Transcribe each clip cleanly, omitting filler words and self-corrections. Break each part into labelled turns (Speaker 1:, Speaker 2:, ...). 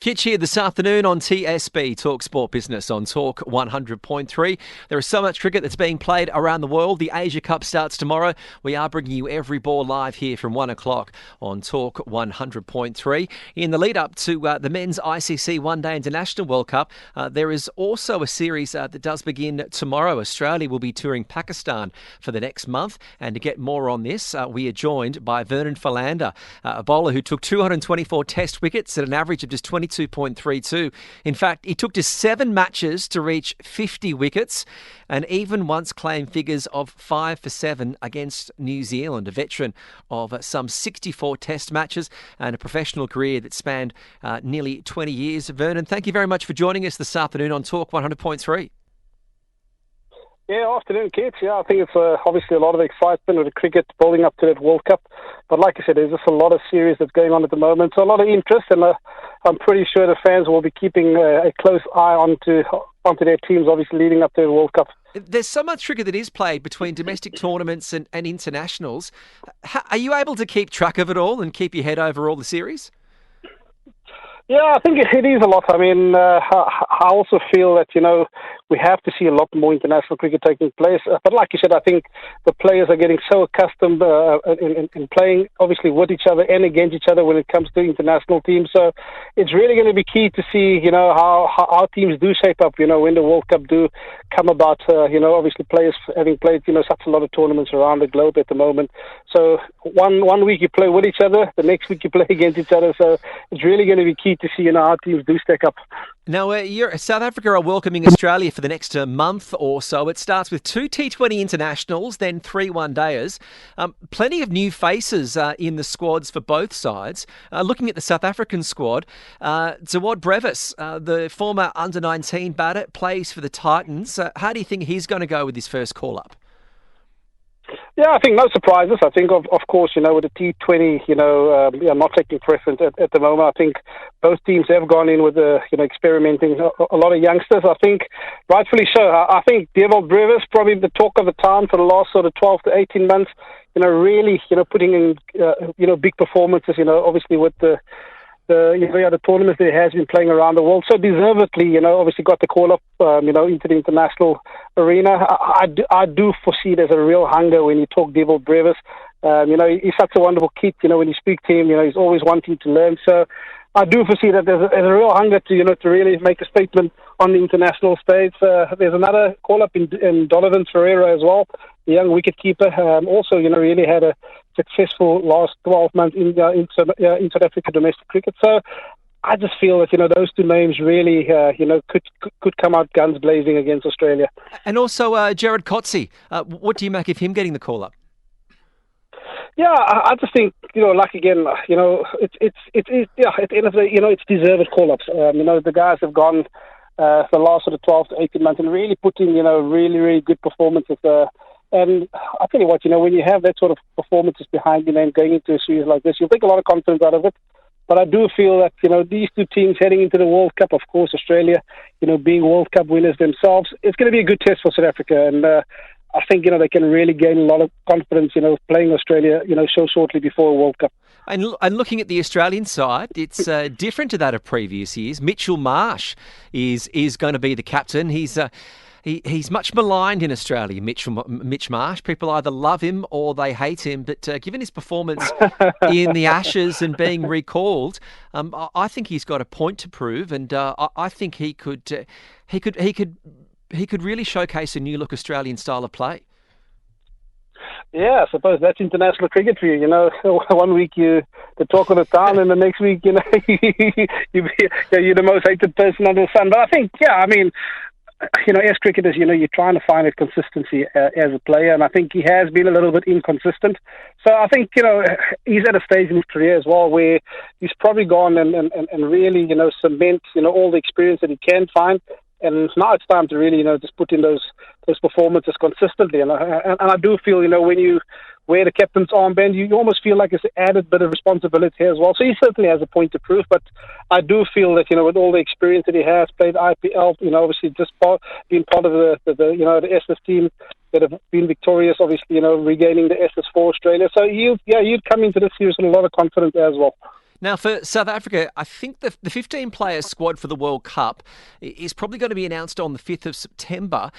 Speaker 1: Kitch here this afternoon on TSB, Talk Sport Business on Talk 100.3. There is so much cricket that's being played around the world. The Asia Cup starts tomorrow. We are bringing you every ball live here from 1 o'clock on Talk 100.3. In the lead up to the Men's ICC One Day International World Cup, there is also a series that does begin tomorrow. Australia will be touring Pakistan for the next month. And to get more on this, we are joined by Vernon Philander, a bowler who took 224 test wickets at an average of just 22.32. In fact, he took just 7 matches to reach 50 wickets and even once claimed figures of 5 for 7 against New Zealand, a veteran of some 64 test matches and a professional career that spanned nearly 20 years. Vernon, thank you very much for joining us this afternoon on Talk 100.3.
Speaker 2: Yeah, afternoon, Kitch. Yeah, I think it's obviously a lot of excitement with the cricket building up to that World Cup. But like I said, there's just a lot of series that's going on at the moment. So a lot of interest, and I'm pretty sure the fans will be keeping a close eye onto their teams, obviously leading up to the World Cup.
Speaker 1: There's so much cricket that is played between domestic tournaments and internationals. Are you able to keep track of it all and keep your head over all the series?
Speaker 2: Yeah, I think it is a lot. I mean, I also feel that, we have to see a lot more international cricket taking place. But like you said, I think the players are getting so accustomed in playing, obviously, with each other and against each other when it comes to international teams. So it's really going to be key to see, how our teams do shape up, when the World Cup do come about. Obviously players having played, such a lot of tournaments around the globe at the moment. So one week you play with each other, the next week you play against each other. So it's really going to be key to see, how teams do stack up.
Speaker 1: Now, South Africa are welcoming Australia for the next month or so. It starts with 2 T20 internationals, then 3 one-dayers. Plenty of new faces in the squads for both sides. Looking at the South African squad, Zawad Brevis, the former under-19 batter, plays for the Titans. How do you think he's going to go with his first call-up?
Speaker 2: Yeah, I think no surprises. I think, of course, with the T20, not taking preference at the moment. I think both teams have gone in with, experimenting a lot of youngsters. I think, rightfully so. I think Zawad Brevis, probably the talk of the town for the last sort of 12 to 18 months, really, putting in, big performances, obviously with the tournaments that he has been playing around the world. So deservedly, obviously got the call up, into the international arena. I do foresee there's a real hunger when you talk Zawad Brevis. He's such a wonderful kid. When you speak to him, he's always wanting to learn. So I do foresee that there's a real hunger to really make a statement on the international stage. There's another call up in Donovan Ferreira as well, the young wicketkeeper. Also, really had a successful last 12 months in South Africa domestic cricket. So I just feel that, those two names really, could come out guns blazing against Australia. And
Speaker 1: also Jared Coetzee. What do you make of him getting the call-up?
Speaker 2: Yeah, I just think, like again, it's at the end of the day, it's deserved call-ups. The guys have gone for the last sort of 12 to 18 months and really put in, really, really good performances. And I tell you what, when you have that sort of performances behind you and going into a series like this, you'll take a lot of confidence out of it. But I do feel that, these two teams heading into the World Cup, of course, Australia, being World Cup winners themselves, it's going to be a good test for South Africa. And I think, they can really gain a lot of confidence, playing Australia, so shortly before a World Cup.
Speaker 1: And looking at the Australian side, it's different to that of previous years. Mitchell Marsh is going to be the captain. He's much maligned in Australia, Mitch Marsh. People either love him or they hate him. But given his performance in the Ashes and being recalled, I think he's got a point to prove, and I think he could really showcase a new look Australian style of play.
Speaker 2: Yeah, I suppose that's international cricket for you. 1 week you're the talk of the town, and the next week, you're the most hated person under the sun. But I think, as cricketers, you're trying to find a consistency as a player, and I think he has been a little bit inconsistent. So I think, he's at a stage in his career as well where he's probably gone and really, cement, all the experience that he can find. And now it's time to really, just put in those performances consistently. And I do feel, when you wear the captain's armband, you almost feel like it's an added bit of responsibility as well. So he certainly has a point to prove. But I do feel that, with all the experience that he has, played IPL, obviously just being part of the SS team that have been victorious, obviously, regaining the SS for Australia. So you'd come into this series with a lot of confidence as well.
Speaker 1: Now, for South Africa, I think the 15-player squad for the World Cup is probably going to be announced on the 5th of September.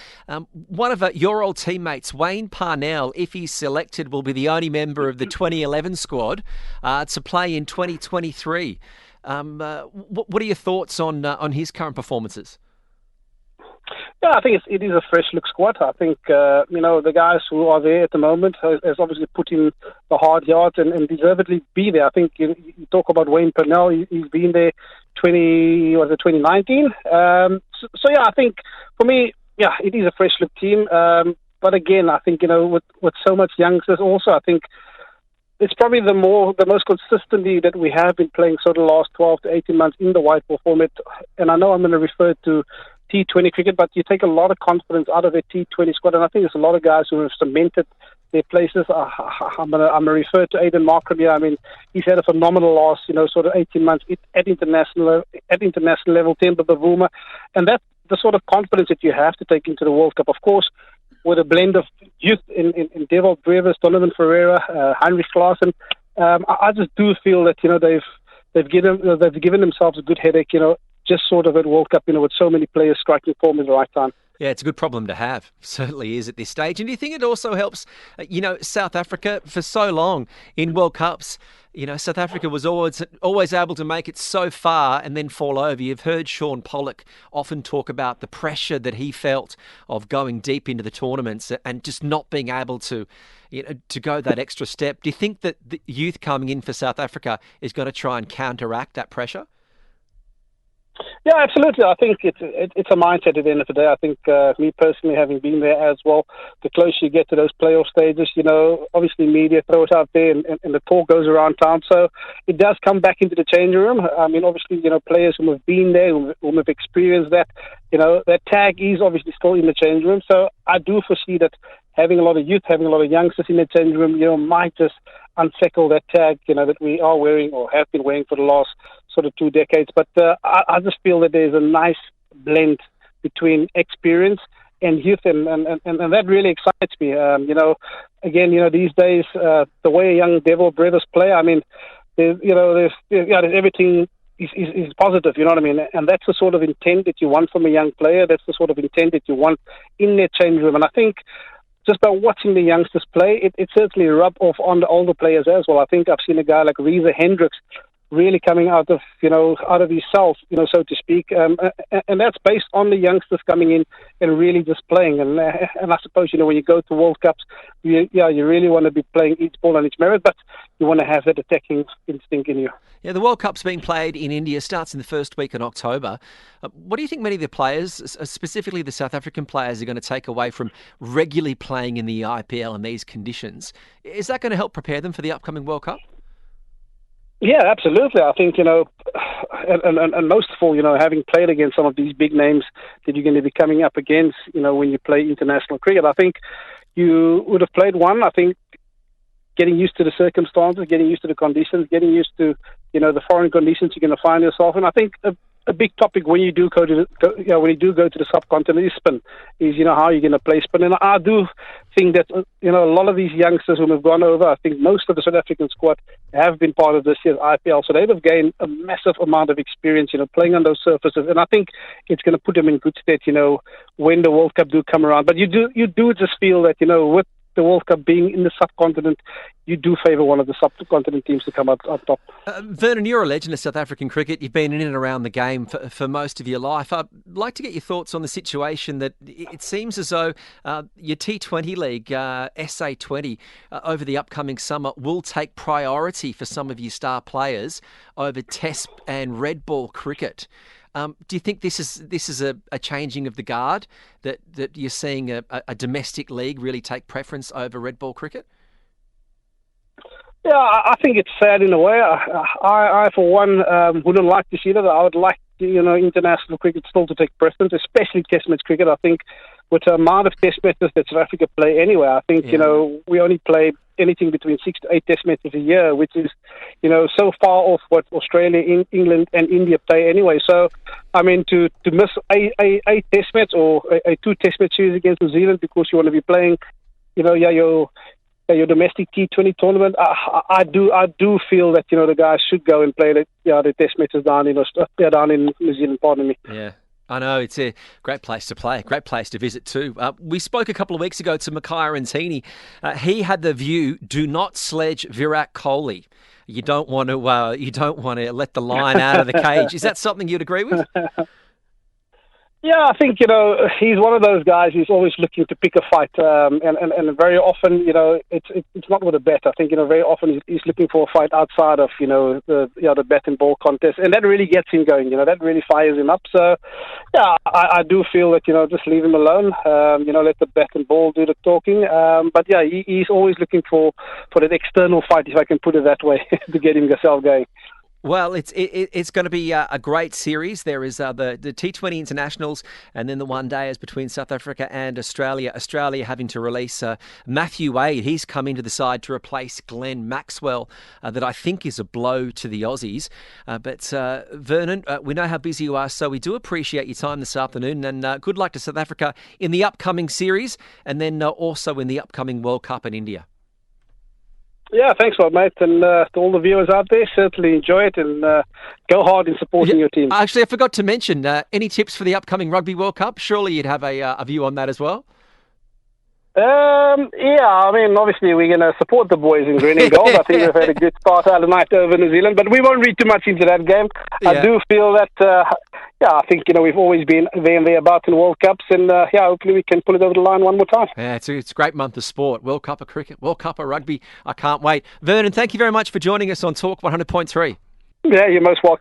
Speaker 1: One of your old teammates, Wayne Parnell, if he's selected, will be the only member of the 2011 squad to play in 2023. What are your thoughts on his current performances?
Speaker 2: Yeah, I think it is a fresh look squad. I think, the guys who are there at the moment has obviously put in the hard yards and deservedly be there. I think you talk about Wayne Purnell, he's been there 2019. I think for me, yeah, it is a fresh look team. But again, I think, with so much youngsters also, I think it's probably the most consistently that we have been playing sort of the last 12 to 18 months in the white ball format. And I know I'm going to refer to T20 cricket, but you take a lot of confidence out of the T20 squad, and I think there's a lot of guys who have cemented their places. I'm going to refer to Aiden Markham here. I mean, he's had a phenomenal last, sort of 18 months at international level, Temba Bavuma, and that's the sort of confidence that you have to take into the World Cup. Of course, with a blend of youth in Devil Brevis, Donovan Ferreira, Heinrich Klaassen, I just do feel that they've given themselves a good headache. Just sort of at World Cup, with so many players striking form at the right time.
Speaker 1: Yeah, it's a good problem to have. Certainly is at this stage. And do you think it also helps, South Africa for so long in World Cups, South Africa was always able to make it so far and then fall over. You've heard Sean Pollock often talk about the pressure that he felt of going deep into the tournaments and just not being able to go that extra step. Do you think that the youth coming in for South Africa is going to try and counteract that pressure?
Speaker 2: Yeah, absolutely. I think it's a mindset at the end of the day. I think me personally, having been there as well, the closer you get to those playoff stages, obviously media throw it out there and the talk goes around town. So it does come back into the changing room. I mean, obviously, players who have been there, who have experienced that, that tag is obviously still in the changing room. So I do foresee that having a lot of youth, having a lot of youngsters in the changing room, might just unsettle that tag, that we are wearing or have been wearing for the last sort of 2 decades. But I just feel that there's a nice blend between experience and youth, and that really excites me. Again, these days, the way a young Devil Brevis play, I mean, there's everything is positive, you know what I mean? And that's the sort of intent that you want from a young player. That's the sort of intent that you want in their change room. And I think just by watching the youngsters play, it certainly rub off on the older players as well. I think I've seen a guy like Reza Hendricks really coming out of his self, so to speak, and that's based on the youngsters coming in and really just playing. And I suppose when you go to World Cups, you really want to be playing each ball on its merit, but you want to have that attacking instinct in you.
Speaker 1: Yeah, the World Cup's being played in India, starts in the first week in October. What do you think many of the players, specifically the South African players, are going to take away from regularly playing in the IPL in these conditions? Is that going to help prepare them for the upcoming World Cup?
Speaker 2: Yeah, absolutely. I think, and most of all, having played against some of these big names that you're going to be coming up against, when you play international cricket, I think you would have played one. I think getting used to the circumstances, getting used to the conditions, getting used to, the foreign conditions you're going to find yourself in. I think a big topic when you do go to the subcontinent is spin. Is how you're going to play spin, and I do think that a lot of these youngsters who have gone over, I think most of the South African squad have been part of this year's IPL, so they've gained a massive amount of experience, playing on those surfaces, and I think it's going to put them in good stead, when the World Cup do come around. But you do just feel that with the World Cup being in the subcontinent, you do favour one of the subcontinent teams to come up top.
Speaker 1: Vernon, you're a legend of South African cricket. You've been in and around the game for most of your life. I'd like to get your thoughts on the situation that it seems as though your T20 league, SA20, over the upcoming summer will take priority for some of your star players over Test and red ball cricket. Do you think this is a changing of the guard, that you're seeing a domestic league really take preference over red ball cricket?
Speaker 2: Yeah, I think it's sad in a way. I for one, wouldn't like to see that. I would like, international cricket still to take preference, especially Test match cricket. I think with the amount of Test matches that South Africa play anyway, I think, we only play anything between 6 to 8 Test matches a year, which is, so far off what Australia, England and India play anyway. So, I mean, to miss a Test match or a 2 Test match series against New Zealand because you want to be playing, your your domestic T20 tournament, I do feel that the guys should go and play the Test matches down in New Zealand. Pardon me.
Speaker 1: Yeah. I know, it's a great place to play, great place to visit too. We spoke a couple of weeks ago to Mackay Arantini. He had the view: do not sledge Virat Kohli. You don't want to let the lion out of the cage. Is that something you'd agree with?
Speaker 2: Yeah, I think, he's one of those guys who's always looking to pick a fight. And very often, it's not with a bet. I think, very often he's looking for a fight outside of, the bat and ball contest. And that really gets him going, that really fires him up. So, yeah, I do feel that, just leave him alone. Let the bat and ball do the talking. But yeah, he's always looking for that external fight, if I can put it that way, to get himself going.
Speaker 1: Well, it's going to be a great series. There is the T20 internationals, and then the one dayers between South Africa and Australia. Australia having to release Matthew Wade. He's come into the side to replace Glenn Maxwell, that I think is a blow to the Aussies. But Vernon, we know how busy you are, so we do appreciate your time this afternoon, and good luck to South Africa in the upcoming series, and then also in the upcoming World Cup in India.
Speaker 2: Yeah, thanks a lot, mate. And to all the viewers out there, certainly enjoy it and go hard in supporting your team.
Speaker 1: Actually, I forgot to mention, any tips for the upcoming Rugby World Cup? Surely you'd have a view on that as well?
Speaker 2: Yeah, I mean, obviously we're going to support the boys in green and gold. I think they've had a good start out of the night over New Zealand, but we won't read too much into that game. Yeah. I do feel that, I think, we've always been there and thereabouts in World Cups, and hopefully we can pull it over the line one more time.
Speaker 1: Yeah, it's a great month of sport. World Cup of cricket, World Cup of rugby. I can't wait. Vernon, thank you very much for joining us on Talk 100.3.
Speaker 2: Yeah, you're most welcome.